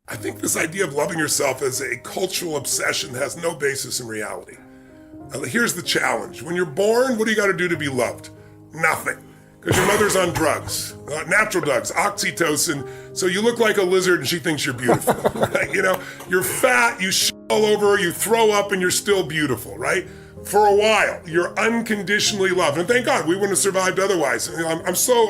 I think this idea of loving yourself as a cultural obsession has no basis in reality. Here's the challenge. When you're born, what do you got to do to be loved? Nothing. Because your mother's on drugs, natural drugs, oxytocin. So you look like a lizard and she thinks you're beautiful, right? You know, you're fat, you shit all over, you throw up and you're still beautiful, right? For a while, you're unconditionally loved. And thank God we wouldn't have survived otherwise. You know,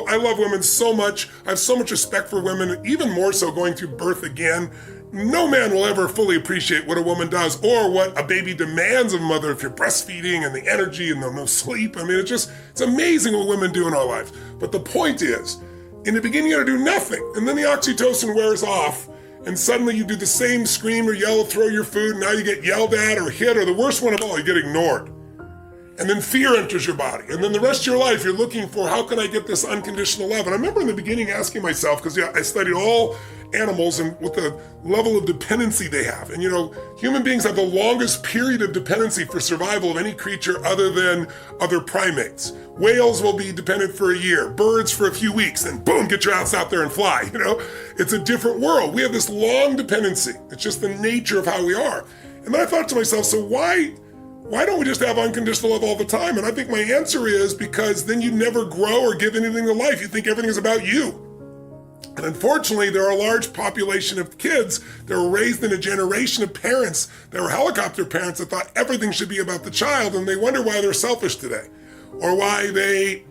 I love women so much. I have so much respect for women, even more so going through birth again. No man will ever fully appreciate what a woman does or what a baby demands of a mother if you're breastfeeding and the energy and the no sleep. I mean, it's amazing what women do in our lives. But the point is, in the beginning, you gotta do nothing. And then the oxytocin wears off and suddenly you do the same scream or yell, throw your food, and now you get yelled at or hit, or the worst one of all, you get ignored. And then fear enters your body. And then the rest of your life, you're looking for, how can I get this unconditional love? And I remember in the beginning asking myself, because I studied all animals and what the level of dependency they have. And human beings have the longest period of dependency for survival of any creature other than other primates. Whales will be dependent for a year, birds for a few weeks, then boom, get your ass out there and fly. It's a different world. We have this long dependency. It's just the nature of how we are. And then I thought to myself, so why don't we just have unconditional love all the time? And I think my answer is because then you never grow or give anything to life. You think everything is about you. And unfortunately, there are a large population of kids that were raised in a generation of parents that were helicopter parents that thought everything should be about the child, and they wonder why they're selfish today. Or why they,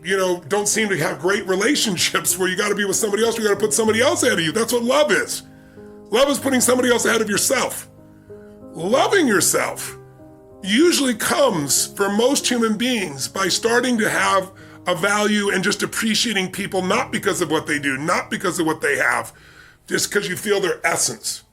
don't seem to have great relationships where you got to be with somebody else, you got to put somebody else ahead of you. That's what love is. Love is putting somebody else ahead of yourself. Loving yourself usually comes for most human beings by starting to have a value and just appreciating people, not because of what they do, not because of what they have, just because you feel their essence.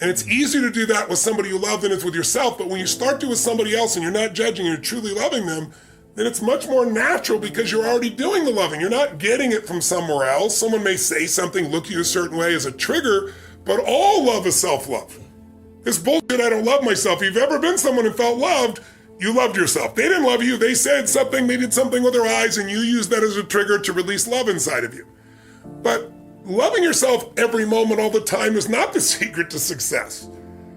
And it's easier to do that with somebody you love than it's with yourself. But when you start to with somebody else and you're not judging, you're truly loving them, then it's much more natural because you're already doing the loving. You're not getting it from somewhere else. Someone may say something, look at you a certain way as a trigger, but all love is self-love. This bullshit, I don't love myself. If you've ever been someone who felt loved, you loved yourself. They didn't love you. They said something, they did something with their eyes, and you used that as a trigger to release love inside of you. But loving yourself every moment, all the time, is not the secret to success.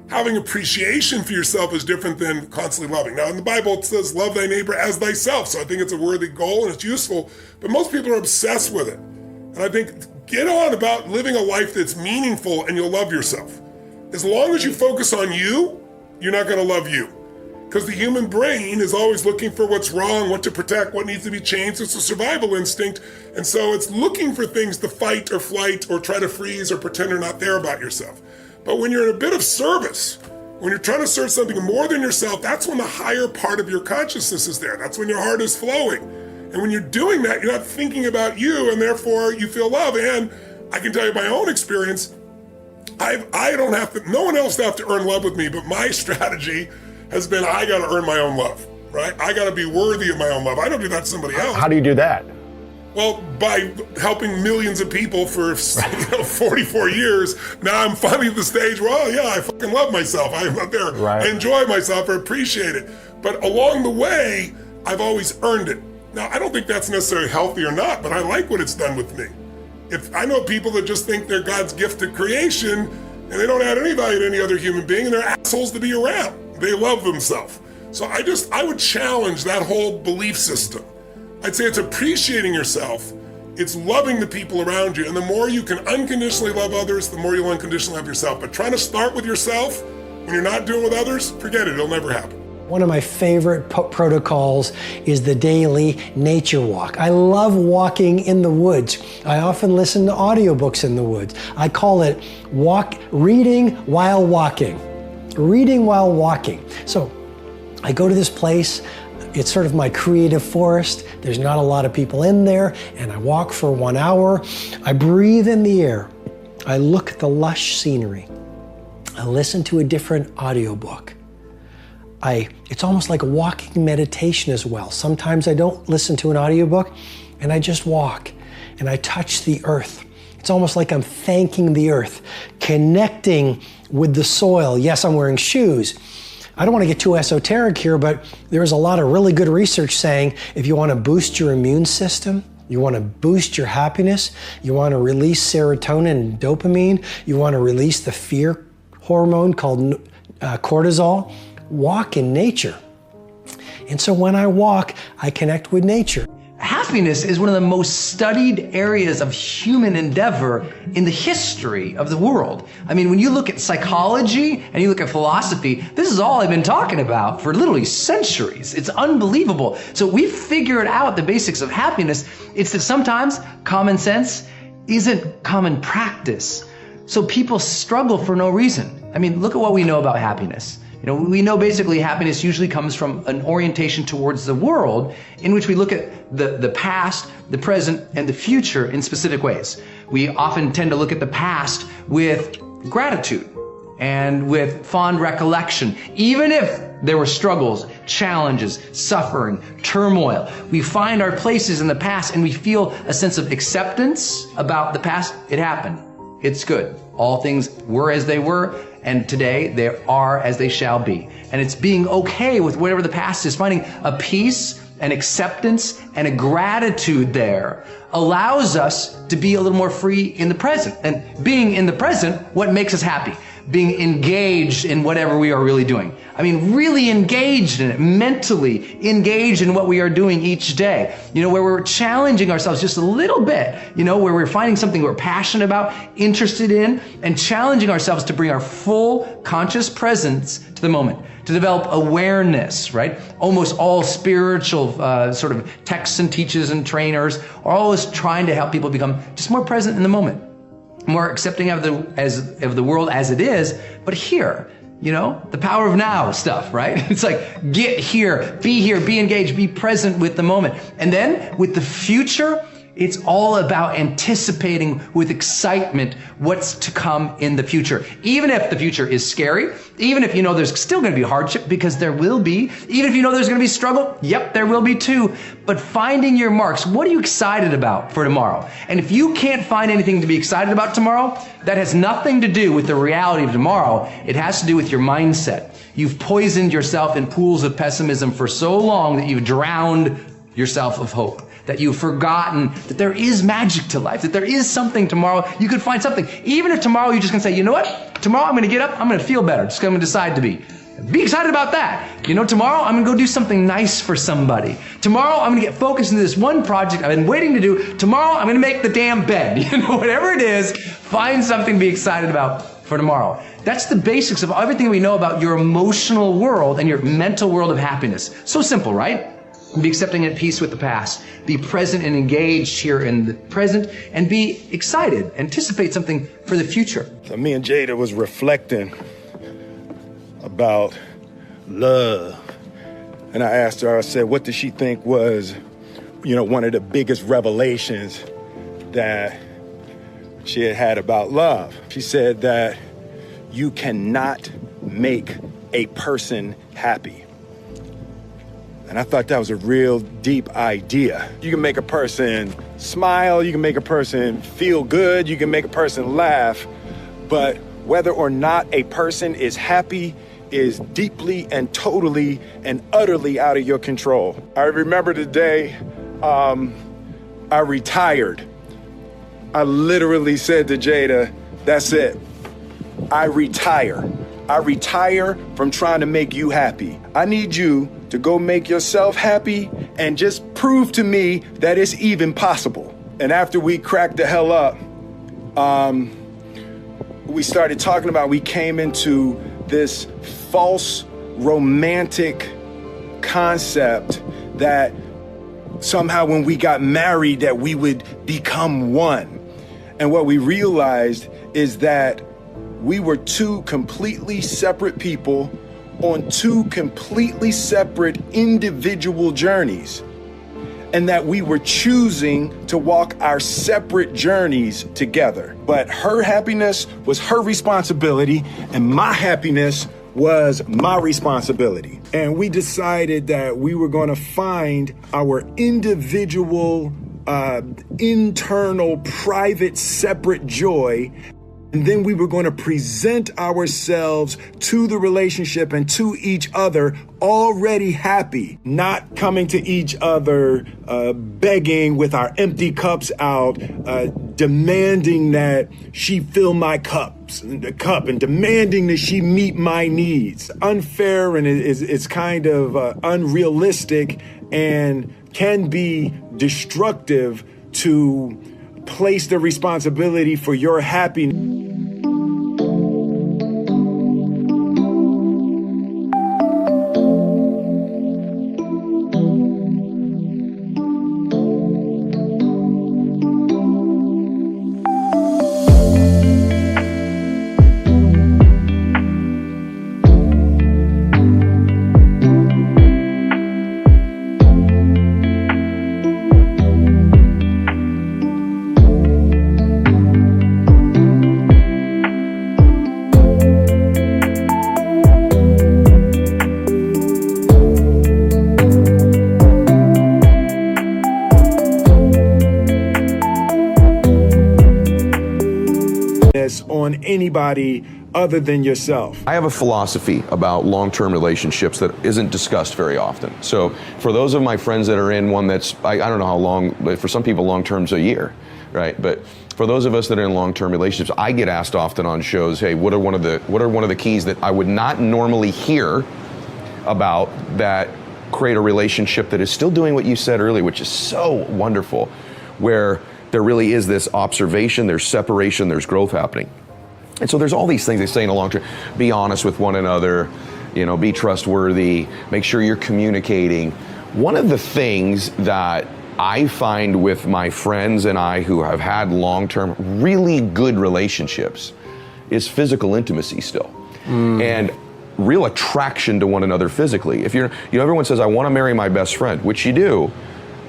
Having appreciation for yourself is different than constantly loving. Now, in the Bible, it says, love thy neighbor as thyself. So I think it's a worthy goal and it's useful, but most people are obsessed with it. And I think get on about living a life that's meaningful and you'll love yourself. As long as you focus on you, you're not gonna love you. Because the human brain is always looking for what's wrong, what to protect, what needs to be changed. It's a survival instinct. And so it's looking for things to fight or flight or try to freeze or pretend they're not there about yourself. But when you're in a bit of service, when you're trying to serve something more than yourself, that's when the higher part of your consciousness is there. That's when your heart is flowing. And when you're doing that, you're not thinking about you, and therefore you feel love. And I can tell you my own experience, no one else have to earn love with me, but my strategy has been, I gotta earn my own love, right? I gotta be worthy of my own love. I don't do that to somebody else. How do you do that? Well, by helping millions of people for 44 years, now I'm finally at the stage where, I fucking love myself. I'm out there, I enjoy myself, I appreciate it. But along the way, I've always earned it. Now, I don't think that's necessarily healthy or not, but I like what it's done with me. If I know people that just think they're God's gift to creation, and they don't add any value to any other human being, and they're assholes to be around. They love themselves. So I would challenge that whole belief system. I'd say it's appreciating yourself. It's loving the people around you. And the more you can unconditionally love others, the more you'll unconditionally love yourself. But trying to start with yourself when you're not doing with others, forget it, it'll never happen. One of my favorite protocols is the daily nature walk. I love walking in the woods. I often listen to audiobooks in the woods. I call it reading while walking. Reading while walking. So I go to this place, it's sort of my creative forest. There's not a lot of people in there, and I walk for 1 hour. I breathe in the air. I look at the lush scenery. I listen to a different audiobook. It's almost like a walking meditation as well. Sometimes I don't listen to an audiobook, and I just walk, and I touch the earth. It's almost like I'm thanking the earth, connecting with the soil. Yes, I'm wearing shoes. I don't want to get too esoteric here, but there's a lot of really good research saying if you want to boost your immune system, You want to boost your happiness. You want to release serotonin and dopamine. You want to release the fear hormone called cortisol. Walk in nature. And so when I walk, I connect with nature. Happiness is one of the most studied areas of human endeavor in the history of the world. I mean, when you look at psychology and you look at philosophy, this is all I've been talking about for literally centuries. It's unbelievable. So we figured out the basics of happiness. It's that sometimes common sense isn't common practice. So people struggle for no reason. I mean, look at what we know about happiness. We know basically happiness usually comes from an orientation towards the world in which we look at the past, the present, and the future in specific ways. We often tend to look at the past with gratitude and with fond recollection. Even if there were struggles, challenges, suffering, turmoil, we find our places in the past and we feel a sense of acceptance about the past. It happened. It's good. All things were as they were, and today they are as they shall be. And it's being okay with whatever the past is, finding a peace, an acceptance, and a gratitude there allows us to be a little more free in the present. And being in the present, what makes us happy? Being engaged in whatever we are really doing. I mean, really engaged in it, mentally engaged in what we are doing each day. Where we're challenging ourselves just a little bit, where we're finding something we're passionate about, interested in, and challenging ourselves to bring our full conscious presence to the moment, to develop awareness, right? Almost all spiritual sort of texts and teachers and trainers are always trying to help people become just more present in the moment, more accepting of the world as it is, but here, the power of now stuff, right? It's like, get here, be engaged, be present with the moment. And then with the future, it's all about anticipating with excitement what's to come in the future. Even if the future is scary, even if there's still going to be hardship, because there will be, even if there's going to be struggle, yep, there will be too. But finding your marks, what are you excited about for tomorrow? And if you can't find anything to be excited about tomorrow, that has nothing to do with the reality of tomorrow. It has to do with your mindset. You've poisoned yourself in pools of pessimism for so long that you've drowned yourself of hope, that you've forgotten that there is magic to life, that there is something tomorrow. You could find something. Even if tomorrow you're just going to say, you know what? Tomorrow I'm going to get up, I'm going to feel better. Just going to decide to be. Be excited about that. Tomorrow I'm going to go do something nice for somebody. Tomorrow I'm going to get focused into this one project I've been waiting to do. Tomorrow I'm going to make the damn bed. Whatever it is, find something to be excited about for tomorrow. That's the basics of everything we know about your emotional world and your mental world of happiness. So simple, right? Be accepting and at peace with the past. Be present and engaged here in the present, and be excited. Anticipate something for the future. So me and Jada was reflecting about love. And I asked her, I said, what did she think was, one of the biggest revelations that she had about love? She said that you cannot make a person happy. And I thought that was a real deep idea. You can make a person smile, you can make a person feel good, you can make a person laugh, but whether or not a person is happy is deeply and totally and utterly out of your control. I remember the day I retired. I literally said to Jada, that's it. I retire. I retire from trying to make you happy. I need you to go make yourself happy and just prove to me that it's even possible. And after we cracked the hell up, we started talking about, we came into this false romantic concept that somehow when we got married that we would become one. And what we realized is that we were two completely separate people on two completely separate individual journeys, and that we were choosing to walk our separate journeys together. But her happiness was her responsibility, and my happiness was my responsibility. And we decided that we were going to find our individual, internal, private, separate joy And then we were going to present ourselves to the relationship and to each other already happy, not coming to each other begging with our empty cups out, demanding that she fill my cup and demanding that she meet my needs. Unfair, and it's kind of unrealistic and can be destructive to place the responsibility for your happiness. On anybody other than yourself. I have a philosophy about long-term relationships that isn't discussed very often. So for those of my friends that are in one that's, I don't know how long, but for some people long-term's a year, right? But for those of us that are in long-term relationships, I get asked often on shows, hey, what are one of the keys that I would not normally hear about that create a relationship that is still doing what you said earlier, which is so wonderful, where there really is this observation, there's separation, there's growth happening. And so there's all these things they say in a long term. Be honest with one another, be trustworthy, make sure you're communicating. One of the things that I find with my friends and I who have had long-term, really good relationships is physical intimacy still. And real attraction to one another physically. If everyone says, I want to marry my best friend, which you do,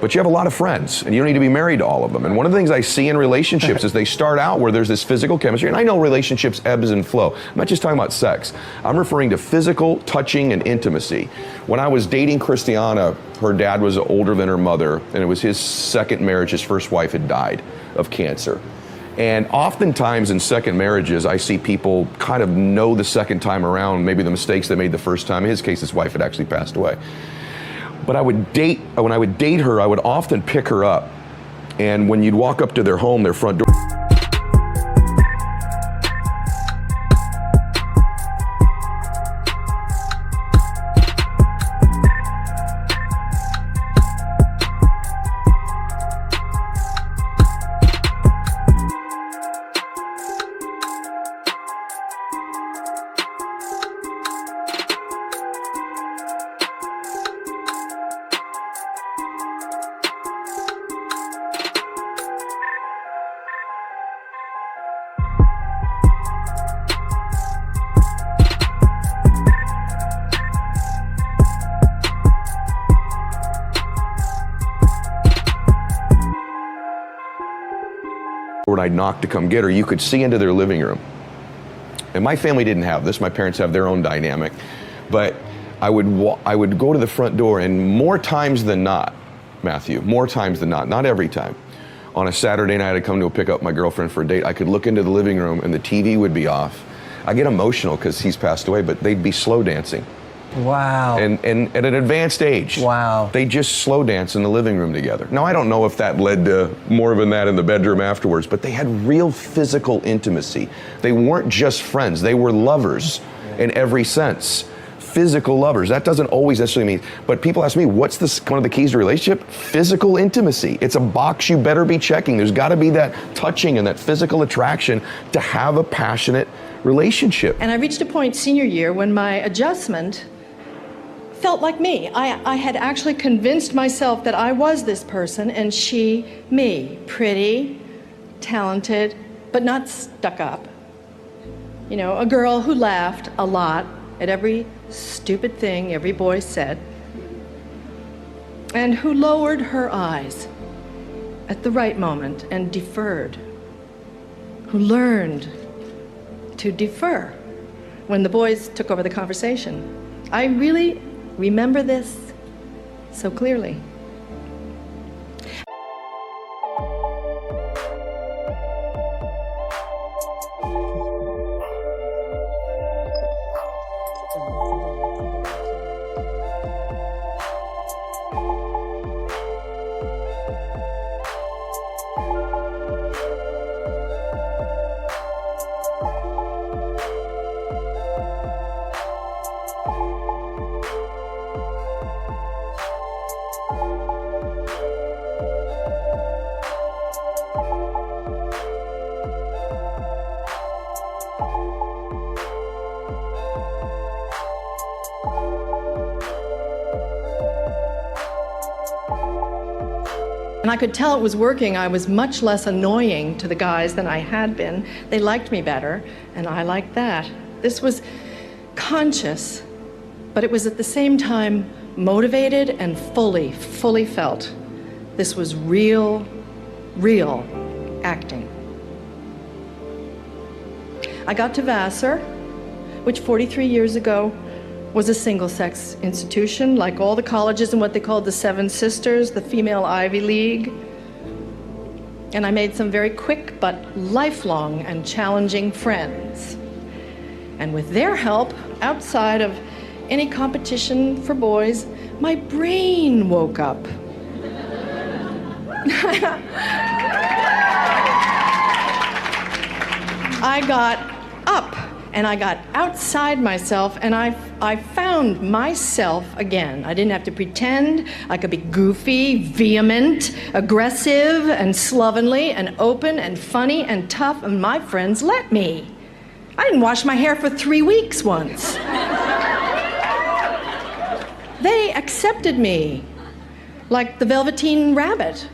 but you have a lot of friends and you don't need to be married to all of them. And one of the things I see in relationships is they start out where there's this physical chemistry, and I know relationships ebbs and flow. I'm not just talking about sex. I'm referring to physical touching and intimacy. When I was dating Christiana, her dad was older than her mother, and it was his second marriage. His first wife had died of cancer. And oftentimes in second marriages, I see people kind of know the second time around, maybe the mistakes they made the first time. In his case, his wife had actually passed away. But when I would date her, I would often pick her up. And when you'd walk up to their home, their front door, when I'd knock to come get her, you could see into their living room. And my family didn't have this. My parents have their own dynamic. But I would go to the front door, and more times than not, Matthew, more times than not every time, on a Saturday night I'd come to pick up my girlfriend for a date, I could look into the living room and the TV would be off. I get emotional because he's passed away, but they'd be slow dancing. Wow. And at an advanced age. Wow. They just slow dance in the living room together. Now, I don't know if that led to more than that in the bedroom afterwards, but they had real physical intimacy. They weren't just friends, they were lovers in every sense. Physical lovers. That doesn't always necessarily mean, but people ask me, what's one of the keys to a relationship? Physical intimacy. It's a box you better be checking. There's got to be that touching and that physical attraction to have a passionate relationship. And I reached a point senior year when my adjustment felt like me. I had actually convinced myself that I was this person and she me. Pretty, talented, but not stuck up. You know, a girl who laughed a lot at every stupid thing every boy said, and who lowered her eyes at the right moment and deferred, who learned to defer when the boys took over the conversation. I really remember this so clearly. And I could tell it was working. I was much less annoying to the guys than I had been. They liked me better, and I liked that. This was conscious, but it was at the same time motivated and fully felt. This was real acting. I got to Vassar, which 43 years ago was a single-sex institution, like all the colleges in what they called the Seven Sisters, the female Ivy League. And I made some very quick but lifelong and challenging friends. And with their help, outside of any competition for boys, my brain woke up. I got up and I got outside myself, and I found myself again. I didn't have to pretend. I could be goofy, vehement, aggressive, and slovenly, and open, and funny, and tough, and my friends let me. I didn't wash my hair for 3 weeks once. They accepted me like the Velveteen Rabbit.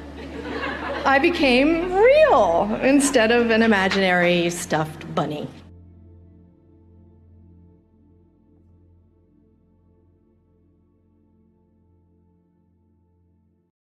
I became real instead of an imaginary stuffed bunny.